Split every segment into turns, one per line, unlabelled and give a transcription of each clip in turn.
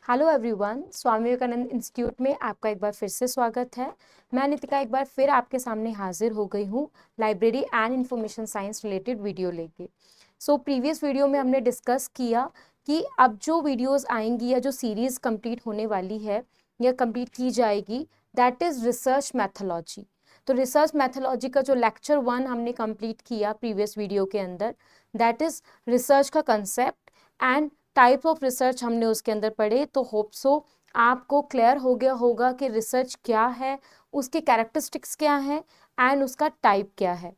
Hello everyone, Swami Vivekananda institute में आपका एक बार फिर से स्वागत है। मैं नितिका एक बार फिर आपके सामने हाजिर हो गई हूँ library and information science related video लेके। प्रीवियस वीडियो में हमने डिस्कस किया कि अब जो वीडियोस आएंगी या जो सीरीज कंप्लीट होने वाली है या कंप्लीट की जाएगी, दैट इज रिसर्च मैथोलॉजी। तो रिसर्च मैथोलॉजी का जो लेक्चर 1 हमने कंप्लीट किया प्रीवियस वीडियो के अंदर, दैट इज रिसर्च का concept and type of research हमने उसके अंदर पढ़े। तो होप सो आपको क्लियर हो गया होगा कि रिसर्च क्या है, उसके कैरेक्टरिस्टिक्स क्या है एंड उसका टाइप क्या है।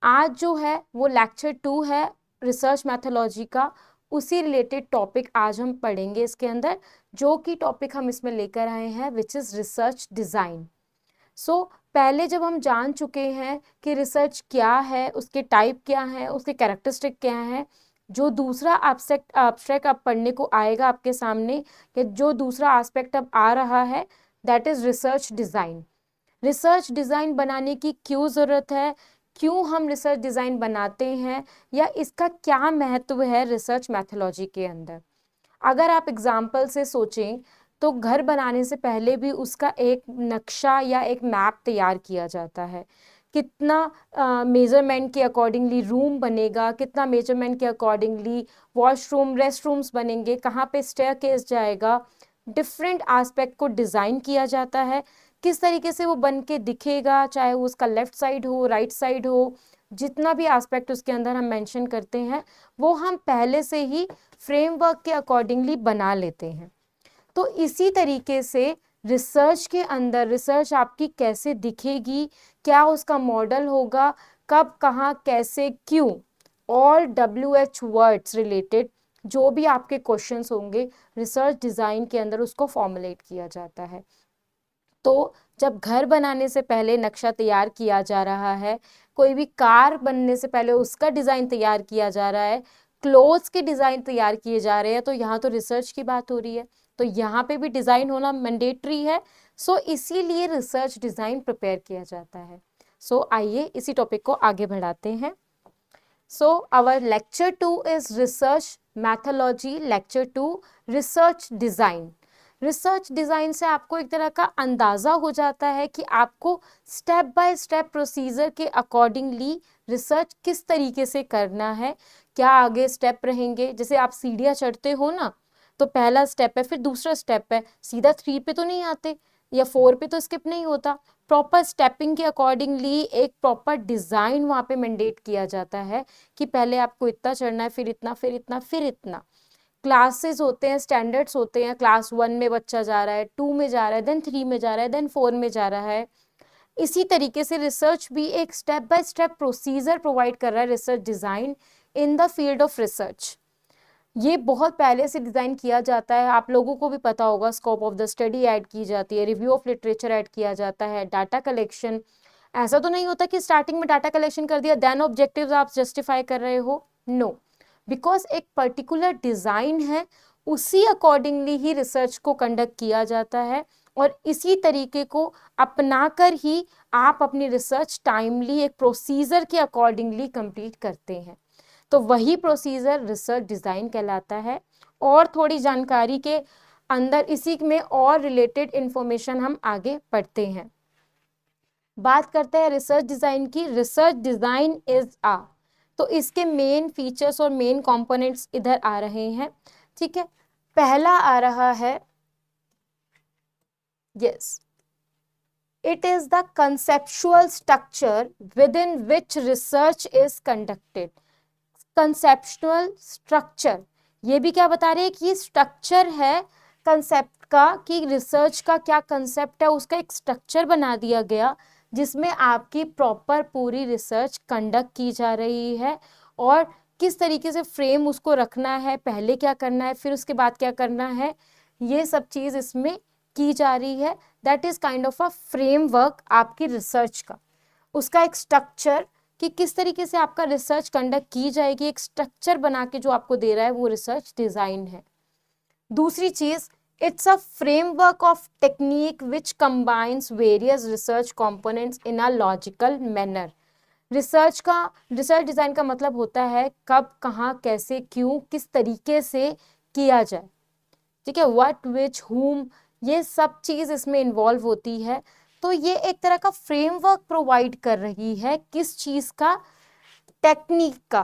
आज जो है वो लेक्चर 2 है रिसर्च मैथोलॉजी का। उसी रिलेटेड टॉपिक आज हम पढ़ेंगे इसके अंदर, जो कि टॉपिक हम इसमें लेकर आए हैं विच इज रिसर्च डिजाइन। पहले जब हम जान चुके हैं कि रिसर्च क्या है, उसके टाइप क्या है, उसके कैरेक्टरिस्टिक क्या है, जो दूसरा एब्स्ट्रैक्ट अब पढ़ने को आएगा आपके सामने, कि जो दूसरा एस्पेक्ट अब आ रहा है, that is research design. Research design बनाने की क्यों जरूरत है, क्यों हम रिसर्च डिजाइन बनाते हैं, या इसका क्या महत्व है रिसर्च मैथोलॉजी के अंदर। अगर आप एग्जाम्पल से सोचें तो घर बनाने से पहले भी उसका एक नक्शा या एक मैप तैयार किया जाता है। कितना मेजरमेंट के अकॉर्डिंगली रूम बनेगा, कितना मेजरमेंट के अकॉर्डिंगली वॉशरूम रेस्ट रूम्स बनेंगे, कहाँ पे स्टेयरकेस जाएगा, डिफरेंट एस्पेक्ट को डिज़ाइन किया जाता है। किस तरीके से वो बन के दिखेगा, चाहे वो उसका लेफ्ट साइड हो, राइट साइड हो, जितना भी एस्पेक्ट उसके अंदर हम मेंशन करते हैं वो हम पहले से ही फ्रेमवर्क के अकॉर्डिंगली बना लेते हैं। तो इसी तरीके से रिसर्च के अंदर रिसर्च आपकी कैसे दिखेगी, क्या उसका मॉडल होगा, कब, कहाँ, कैसे, क्यों, ऑल WH वर्ड्स रिलेटेड जो भी आपके क्वेश्चंस होंगे रिसर्च डिज़ाइन के अंदर उसको फॉर्मुलेट किया जाता है। तो जब घर बनाने से पहले नक्शा तैयार किया जा रहा है, कोई भी कार बनने से पहले उसका डिज़ाइन तैयार किया जा रहा है, क्लोथ्स के डिज़ाइन तैयार किए जा रहे हैं, तो यहाँ तो रिसर्च की बात हो रही है, तो यहाँ पे भी डिज़ाइन होना मैंडेटरी है। इसीलिए रिसर्च डिज़ाइन प्रिपेयर किया जाता है। आइए इसी टॉपिक को आगे बढ़ाते हैं। Our lecture 2 is research methodology, lecture 2 research design. Research design से आपको एक तरह का अंदाज़ा हो जाता है कि आपको स्टेप बाय स्टेप प्रोसीजर के अकॉर्डिंगली रिसर्च किस तरीके से करना है, क्या आगे स्टेप रहेंगे। जैसे आप सीढ़ियाँ चढ़ते हो ना, तो पहला स्टेप है, फिर दूसरा स्टेप है, सीधा 3 पे तो नहीं आते या 4 पे तो स्किप नहीं होता। प्रॉपर स्टेपिंग के अकॉर्डिंगली एक प्रॉपर डिज़ाइन वहाँ पे मैंडेट किया जाता है कि पहले आपको इतना चढ़ना है, फिर इतना, फिर इतना, फिर इतना। क्लासेस होते हैं, स्टैंडर्ड्स होते हैं, क्लास 1 में बच्चा जा रहा है, 2 में जा रहा है, देन 3 में जा रहा है, देन 4 में जा रहा है। इसी तरीके से रिसर्च भी एक step by step procedure provide कर रहा है, research design in the field of research. ये बहुत पहले से डिज़ाइन किया जाता है, आप लोगों को भी पता होगा। Scope of the study add की जाती है, रिव्यू ऑफ लिटरेचर ऐड किया जाता है, डाटा कलेक्शन। ऐसा तो नहीं होता कि स्टार्टिंग में डाटा कलेक्शन कर दिया देन ऑब्जेक्टिव्स आप जस्टिफाई कर रहे हो, नो। बिकॉज एक पर्टिकुलर डिज़ाइन है, उसी अकॉर्डिंगली ही रिसर्च को कंडक्ट किया जाता है, और इसी तरीके को अपनाकर ही आप अपनी रिसर्च टाइमली एक प्रोसीजर के अकॉर्डिंगली कंप्लीट करते हैं। तो वही प्रोसीजर रिसर्च डिज़ाइन कहलाता है। और थोड़ी जानकारी के अंदर इसी में और रिलेटेड इंफॉर्मेशन हम आगे पढ़ते हैं। बात करते हैं रिसर्च डिज़ाइन की। रिसर्च डिज़ाइन इज आ, तो इसके मेन फीचर्स और मेन कंपोनेंट्स इधर आ रहे हैं, ठीक है। पहला आ रहा है, yes, it is the conceptual structure within which research is conducted। Conceptual structure, ये भी क्या बता रहे हैं कि ये स्ट्रक्चर है कंसेप्ट का, कि रिसर्च का क्या कंसेप्ट है, उसका एक स्ट्रक्चर बना दिया गया जिसमें आपकी प्रॉपर पूरी रिसर्च कंडक्ट की जा रही है, और किस तरीके से फ्रेम उसको रखना है, पहले क्या करना है, फिर उसके बाद क्या करना है, ये सब चीज़ इसमें की जा रही है। That is kind of a framework आपकी रिसर्च का, उसका एक स्ट्रक्चर कि किस तरीके से आपका रिसर्च कंडक्ट की जाएगी, एक स्ट्रक्चर बना के जो आपको दे रहा है वो रिसर्च डिजाइन है। दूसरी चीज, it's a framework of technique which combines various research components in a logical manner. Research design का मतलब होता है कब, कहाँ, कैसे, क्यों, किस तरीके से किया जाए, ठीक है, व्हाट, विच, हुम, ये सब चीज इसमें इन्वॉल्व होती है। तो ये एक तरह का फ्रेमवर्क प्रोवाइड कर रही है, किस चीज का, टेक्निक का,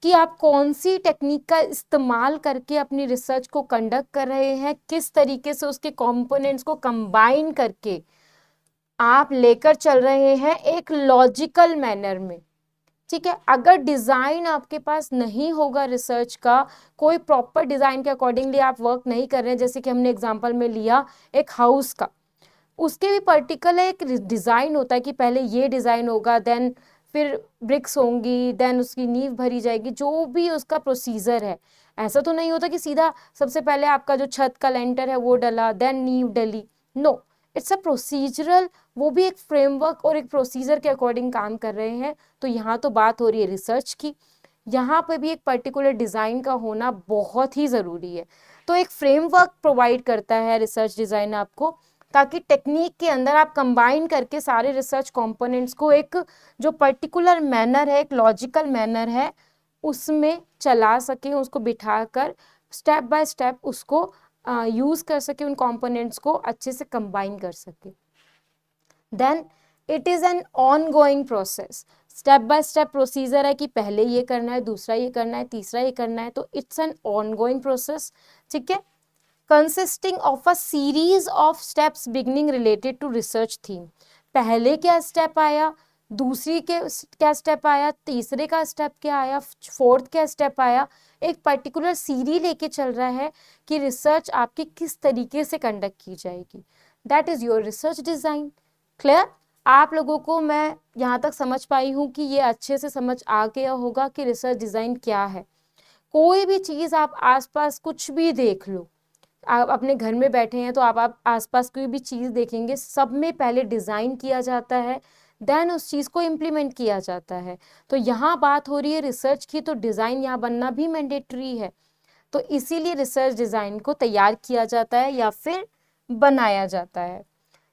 कि आप कौन सी टेक्निक का इस्तेमाल करके अपनी रिसर्च को कंडक्ट कर रहे हैं, किस तरीके से उसके कंपोनेंट्स को कंबाइन करके आप लेकर चल रहे हैं एक लॉजिकल मैनर में। ठीक है, अगर डिजाइन आपके पास नहीं होगा रिसर्च का, कोई प्रॉपर डिजाइन के अकॉर्डिंगली आप वर्क नहीं कर रहे हैं, जैसे कि हमने एग्जांपल में लिया एक हाउस का, उसके भी पर्टिकुलर एक डिजाइन होता है कि पहले ये डिजाइन होगा, देन फिर ब्रिक्स होंगी, देन उसकी नींव भरी जाएगी, जो भी उसका प्रोसीजर है। ऐसा तो नहीं होता कि सीधा सबसे पहले आपका जो छत का लेंटर है वो डला, देन नींव डली। नो, इट्स अ प्रोसीजरल, वो भी एक फ्रेमवर्क और एक प्रोसीजर के अकॉर्डिंग काम कर रहे हैं। तो यहाँ तो बात हो रही है रिसर्च की, यहाँ पे भी एक पर्टिकुलर डिजाइन का होना बहुत ही जरूरी है। तो एक फ्रेमवर्क प्रोवाइड करता है रिसर्च डिजाइन आपको, ताकि टेक्निक के अंदर आप कंबाइन करके सारे रिसर्च कंपोनेंट्स को एक जो पर्टिकुलर मैनर है, एक लॉजिकल मैनर है, उसमें चला सके, उसको बिठाकर स्टेप बाय स्टेप उसको यूज कर सके, उन कंपोनेंट्स को अच्छे से कंबाइन कर सके। Then it is an ongoing process, step by step procedure है कि पहले ये करना है, दूसरा ये करना है, तीसरा ये करना है, तो it's an ongoing process. ठीक है, consisting of a series of steps beginning related to research theme। पहले क्या स्टेप आया, दूसरी के क्या स्टेप आया, तीसरे का स्टेप क्या आया, फोर्थ क्या स्टेप आया, एक पर्टिकुलर सीरी लेके चल रहा है कि रिसर्च आपकी किस तरीके से कंडक्ट की जाएगी। That is your research design. Clear? आप लोगों को मैं यहाँ तक समझ पाई हूँ कि ये अच्छे से समझ आ गया होगा कि रिसर्च डिजाइन क्या है। कोई भी चीज आप आसपास कुछ भी देख लो, आप अपने घर में बैठे हैं तो आप आसपास कोई भी चीज देखेंगे, सब में पहले डिजाइन किया जाता है, देन उस चीज को इम्प्लीमेंट किया जाता है। तो यहाँ बात हो रही है रिसर्च की, तो डिजाइन यहाँ बनना भी मैंडेटरी है। तो इसीलिए रिसर्च डिजाइन को तैयार किया जाता है या फिर बनाया जाता है।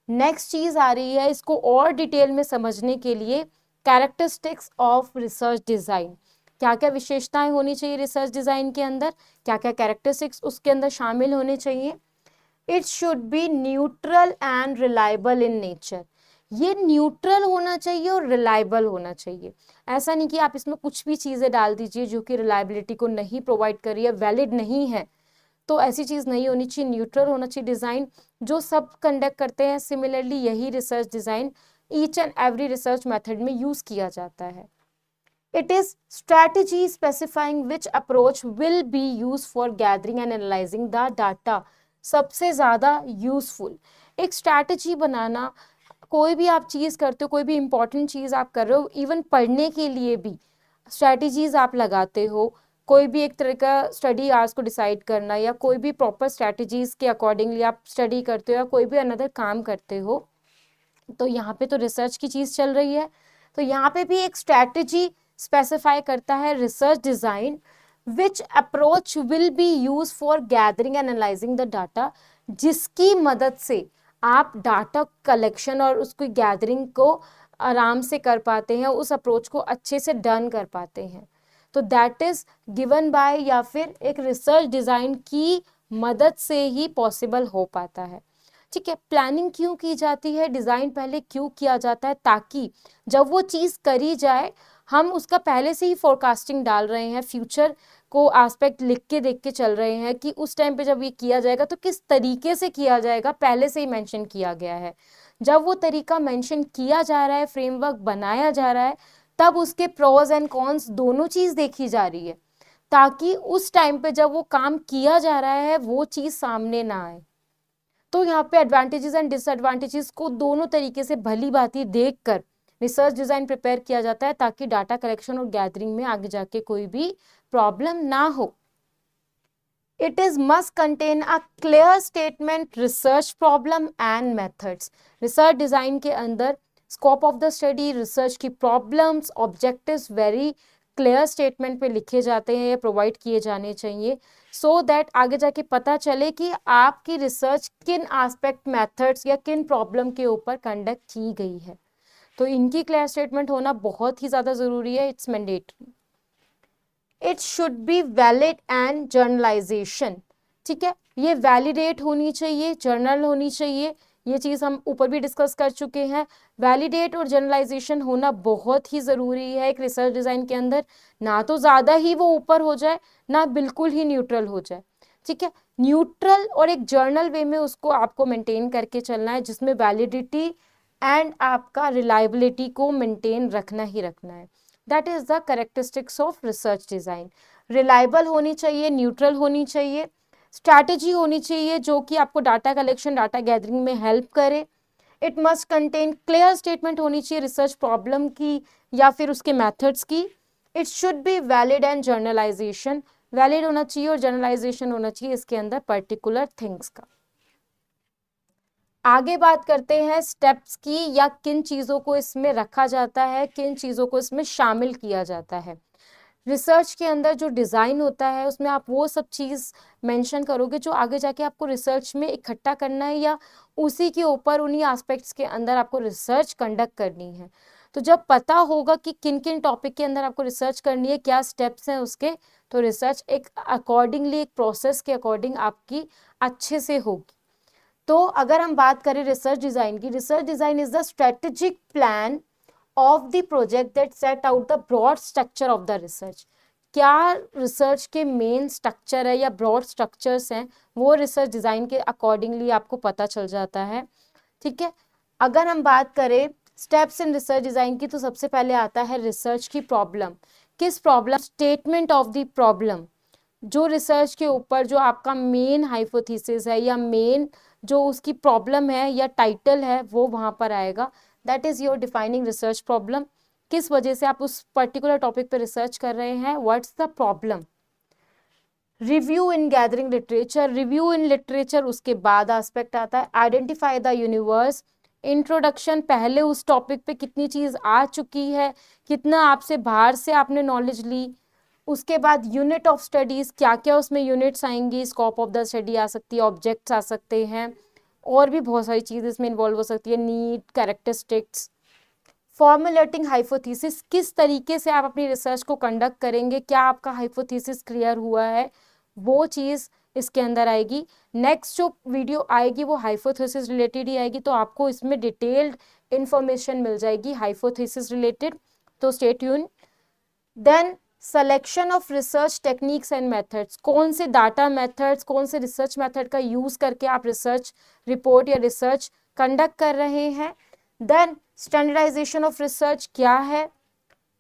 नेक्स्ट चीज आ रही है, इसको और डिटेल में समझने के लिए, कैरेक्टरिस्टिक्स ऑफ रिसर्च डिजाइन। क्या क्या विशेषताएं होनी चाहिए रिसर्च डिजाइन के अंदर, क्या क्या कैरेक्टरिस्टिक्स उसके अंदर शामिल होने चाहिए। It should be neutral and reliable in nature. ये न्यूट्रल होना चाहिए और रिलायबल होना चाहिए। ऐसा नहीं कि आप इसमें कुछ भी चीजें डाल दीजिए जो कि रिलायबिलिटी को नहीं प्रोवाइड कर रही है, वैलिड नहीं है, तो ऐसी चीज नहीं होनी चाहिए। न्यूट्रल होना चाहिए डिजाइन, जो सब कंडक्ट करते हैं सिमिलरली यही research design each and every research method में यूज किया जाता है। It is strategy specifying which approach will be used for gathering and analyzing the data। सबसे ज्यादा यूजफुल एक स्ट्रैटेजी बनाना, कोई भी आप चीज करते हो, कोई भी इंपॉर्टेंट चीज आप कर रहे हो, इवन पढ़ने के लिए भी स्ट्रैटेजीज आप लगाते हो, कोई भी एक तरह का स्टडी आवर्स को डिसाइड करना, या कोई भी प्रॉपर स्ट्रैटेजीज के अकॉर्डिंगली आप स्टडी करते हो या कोई भी अनदर काम करते हो, तो यहाँ पे तो रिसर्च की चीज चल रही है। तो यहाँ पे भी एक स्ट्रैटेजी स्पेसिफाई करता है research design, which approach will be use for gathering and analysing the data, जिसकी मदद से आप डाटा कलेक्शन और उसकी गैदरिंग को आराम से कर पाते हैं, उस अप्रोच को अच्छे से डन कर पाते हैं। तो दैट इज गिवन बाय, या फिर एक रिसर्च डिजाइन की मदद से ही पॉसिबल हो पाता है। ठीक है, प्लानिंग क्यों की जाती है, डिजाइन पहले क्यों किया जाता है, ताकि जब वो चीज करी जाए हम उसका पहले से ही फोरकास्टिंग डाल रहे हैं, फ्यूचर को एस्पेक्ट लिख के देख के चल रहे हैं कि उस टाइम पे जब ये किया जाएगा तो किस तरीके से किया जाएगा, पहले से ही मेंशन किया गया है। जब वो तरीका मेंशन किया जा रहा है, फ्रेमवर्क बनाया जा रहा है, तब उसके प्रोज एंड कॉन्स दोनों चीज देखी जा रही है, ताकि उस टाइम पे जब वो काम किया जा रहा है वो चीज सामने ना आए। तो यहाँ पे एडवांटेजेस एंड डिसएडवांटेजेस को दोनों तरीके से भली भांति देखकर रिसर्च डिजाइन प्रिपेयर किया जाता है, ताकि डाटा कलेक्शन और गैदरिंग में आगे जाके कोई भी प्रॉब्लम ना हो। It is must contain a clear statement, research problem and methods. Research design के अंदर scope of the study, research की problems, objectives very clear statement पे लिखे जाते हैं या प्रोवाइड किए जाने चाहिए, सो दैट आगे जाके पता चले कि आपकी रिसर्च किन एस्पेक्ट, मेथड्स या किन प्रॉब्लम के ऊपर कंडक्ट की गई है। तो इनकी क्लियर स्टेटमेंट होना बहुत ही ज्यादा जरूरी है, it's mandatory. It should be valid and journalisation. ठीक है, ये वैलिडेट होनी चाहिए, जर्नल होनी चाहिए, ये चीज़ हम ऊपर भी डिस्कस कर चुके हैं। वैलिडेट और जनरलाइजेशन होना बहुत ही ज़रूरी है एक रिसर्च डिज़ाइन के अंदर, ना तो ज़्यादा ही वो ऊपर हो जाए ना बिल्कुल ही न्यूट्रल हो जाए, ठीक है। न्यूट्रल और एक जर्नल वे में उसको आपको मेंटेन करके चलना है, जिसमें वैलिडिटी एंड आपका रिलायबिलिटी को मेंटेन रखना ही रखना है। That is the characteristics of research design. Reliable होनी चाहिए, न्यूट्रल होनी चाहिए, स्ट्रैटेजी होनी चाहिए जो कि आपको डाटा कलेक्शन, डाटा गैदरिंग में हेल्प करे। It must contain clear statement होनी चाहिए रिसर्च प्रॉब्लम की या फिर उसके मेथड्स की। It should be valid and journalisation, valid होना चाहिए और जर्नलाइजेशन होना चाहिए इसके अंदर पर्टिकुलर थिंग्स का। आगे बात करते हैं स्टेप्स की, या किन चीज़ों को इसमें रखा जाता है, किन चीज़ों को इसमें शामिल किया जाता है। रिसर्च के अंदर जो डिज़ाइन होता है उसमें आप वो सब चीज़ मेंशन करोगे जो आगे जाके आपको रिसर्च में इकट्ठा करना है, या उसी के ऊपर उन्हीं एस्पेक्ट्स के अंदर आपको रिसर्च कंडक्ट करनी है। तो जब पता होगा कि किन किन टॉपिक के अंदर आपको रिसर्च करनी है, क्या स्टेप्स हैं उसके, तो रिसर्च एक अकॉर्डिंगली, एक प्रोसेस के अकॉर्डिंग आपकी अच्छे से होगी। तो अगर हम बात करें रिसर्च डिज़ाइन की, research design is the strategic plan of the project that set out the broad structure of the research। क्या रिसर्च के मेन स्ट्रक्चर है या ब्रॉड स्ट्रक्चर्स हैं, वो रिसर्च डिज़ाइन के अकॉर्डिंगली आपको पता चल जाता है, ठीक है। अगर हम बात करें स्टेप्स इन रिसर्च डिज़ाइन की, तो सबसे पहले आता है रिसर्च की प्रॉब्लम। किस problem, statement of the problem, जो रिसर्च के ऊपर जो आपका मेन हाइपोथेसिस है या मेन जो उसकी प्रॉब्लम है या टाइटल है, वो वहाँ पर आएगा। That is your defining research problem. किस वजह से आप उस पर्टिकुलर टॉपिक पे रिसर्च कर रहे हैं, what's the problem. Review in gathering literature, review in literature उसके बाद एस्पेक्ट आता है। आइडेंटिफाई द यूनिवर्स, इंट्रोडक्शन, पहले उस टॉपिक पे कितनी चीज़ आ चुकी है, कितना आपसे बाहर से आपने नॉलेज ली। उसके बाद यूनिट ऑफ स्टडीज़, क्या क्या उसमें यूनिट्स आएंगी, स्कोप ऑफ द स्टडी आ सकती है, ऑब्जेक्ट्स आ सकते हैं, और भी बहुत सारी चीज़ इसमें इन्वॉल्व हो सकती है, नीड, कैरेक्टरिस्टिक्स। फॉर्मुलेटिंग हाइपोथेसिस, किस तरीके से आप अपनी रिसर्च को कंडक्ट करेंगे, क्या आपका हाइपोथेसिस क्लियर हुआ है, वो चीज़ इसके अंदर आएगी। नेक्स्ट जो वीडियो आएगी वो हाइपोथेसिस रिलेटेड ही आएगी, तो आपको इसमें डिटेल्ड इंफॉर्मेशन मिल जाएगी हाइपोथेसिस रिलेटेड, तो stay tune. Then selection of research techniques and methods, कौन से डाटा मेथड्स, कौन से रिसर्च मेथड का यूज करके आप रिसर्च रिपोर्ट या रिसर्च कंडक्ट कर रहे हैं। देन स्टैंडर्डाइजेशन ऑफ रिसर्च क्या है,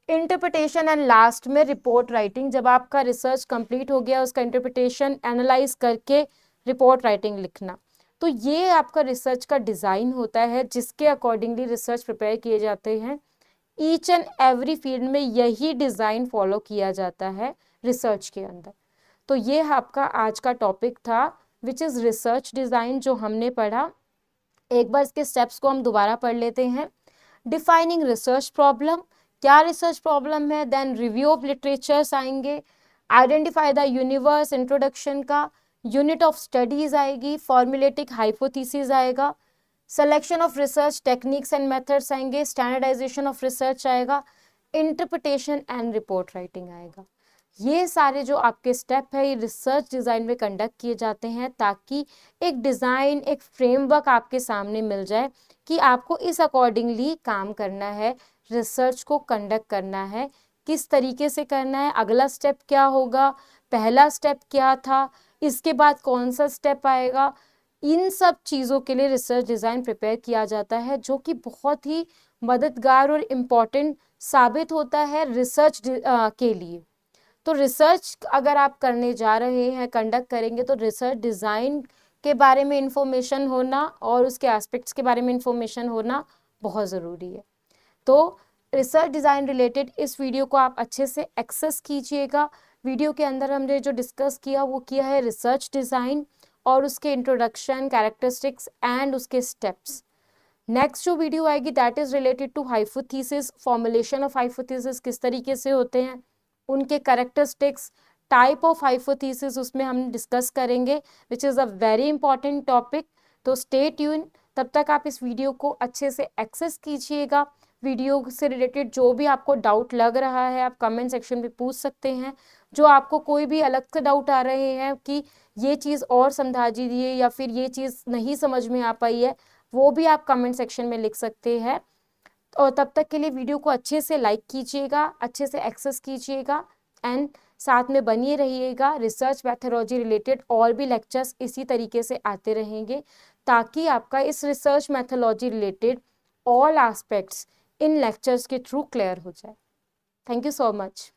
इंटरप्रिटेशन एंड लास्ट में रिपोर्ट राइटिंग, जब आपका रिसर्च कंप्लीट हो गया उसका इंटरप्रिटेशन एनालाइज करके रिपोर्ट राइटिंग लिखना। तो ये आपका रिसर्च का डिज़ाइन होता है जिसके अकॉर्डिंगली रिसर्च प्रिपेयर किए जाते हैं। ईच एंड एवरी फील्ड में यही डिज़ाइन फॉलो किया जाता है रिसर्च के अंदर। तो ये आपका आज का टॉपिक था विच इज़ रिसर्च डिज़ाइन, जो हमने पढ़ा। एक बार इसके स्टेप्स को हम दोबारा पढ़ लेते हैं। डिफाइनिंग रिसर्च प्रॉब्लम, क्या रिसर्च प्रॉब्लम है, देन रिव्यू ऑफ लिटरेचर्स आएंगे, आइडेंटिफाई द यूनिवर्स, इंट्रोडक्शन का, यूनिट ऑफ स्टडीज आएगी, फॉर्मुलेटिक हाइपोथेसिस आएगा, selection of research techniques and methods आएंगे, स्टैंडर्डाइजेशन ऑफ रिसर्च आएगा, इंटरप्रिटेशन एंड रिपोर्ट राइटिंग आएगा। ये सारे जो आपके स्टेप है ये रिसर्च डिज़ाइन में कंडक्ट किए जाते हैं ताकि एक डिज़ाइन, एक फ्रेमवर्क आपके सामने मिल जाए कि आपको इस अकॉर्डिंगली काम करना है, रिसर्च को कंडक्ट करना है, किस तरीके से करना है, अगला स्टेप क्या होगा, पहला स्टेप क्या था, इसके बाद कौन सा स्टेप आएगा। इन सब चीज़ों के लिए रिसर्च डिज़ाइन प्रिपेयर किया जाता है, जो कि बहुत ही मददगार और इम्पॉर्टेंट साबित होता है रिसर्च के लिए। तो रिसर्च अगर आप करने जा रहे हैं, कंडक्ट करेंगे, तो रिसर्च डिज़ाइन के बारे में इंफॉर्मेशन होना और उसके एस्पेक्ट्स के बारे में इंफॉर्मेशन होना बहुत ज़रूरी है। तो रिसर्च डिज़ाइन रिलेटेड इस वीडियो को आप अच्छे से एक्सेस कीजिएगा। वीडियो के अंदर हमने जो डिस्कस किया वो किया है रिसर्च डिज़ाइन और उसके इंट्रोडक्शन, कैरेक्टरिस्टिक्स एंड उसके स्टेप्स। नेक्स्ट जो वीडियो आएगी that is related to hypothesis, formulation of hypothesis किस तरीके से होते हैं, उनके कैरेक्टरिस्टिक्स, टाइप ऑफ हाइपोथेसिस उसमें हम डिस्कस करेंगे which is a very important topic. तो स्टे ट्यून, तब तक आप इस वीडियो को अच्छे से एक्सेस कीजिएगा, वीडियो से रिलेटेड जो भी आपको डाउट लग रहा है आप कमेंट सेक्शन में पूछ सकते हैं। जो आपको कोई भी अलग से डाउट आ रहे हैं कि ये चीज़ और समझा दीजिए या फिर ये चीज़ नहीं समझ में आ पाई है, वो भी आप कमेंट सेक्शन में लिख सकते हैं। और तब तक के लिए वीडियो को अच्छे से लाइक कीजिएगा, अच्छे से एक्सेस कीजिएगा एंड साथ में बनिए रहिएगा। रिसर्च मैथोलॉजी रिलेटेड और भी लेक्चर्स इसी तरीके से आते रहेंगे ताकि आपका इस research methodology related all aspects in lectures के थ्रू क्लियर हो जाए। Thank you so much.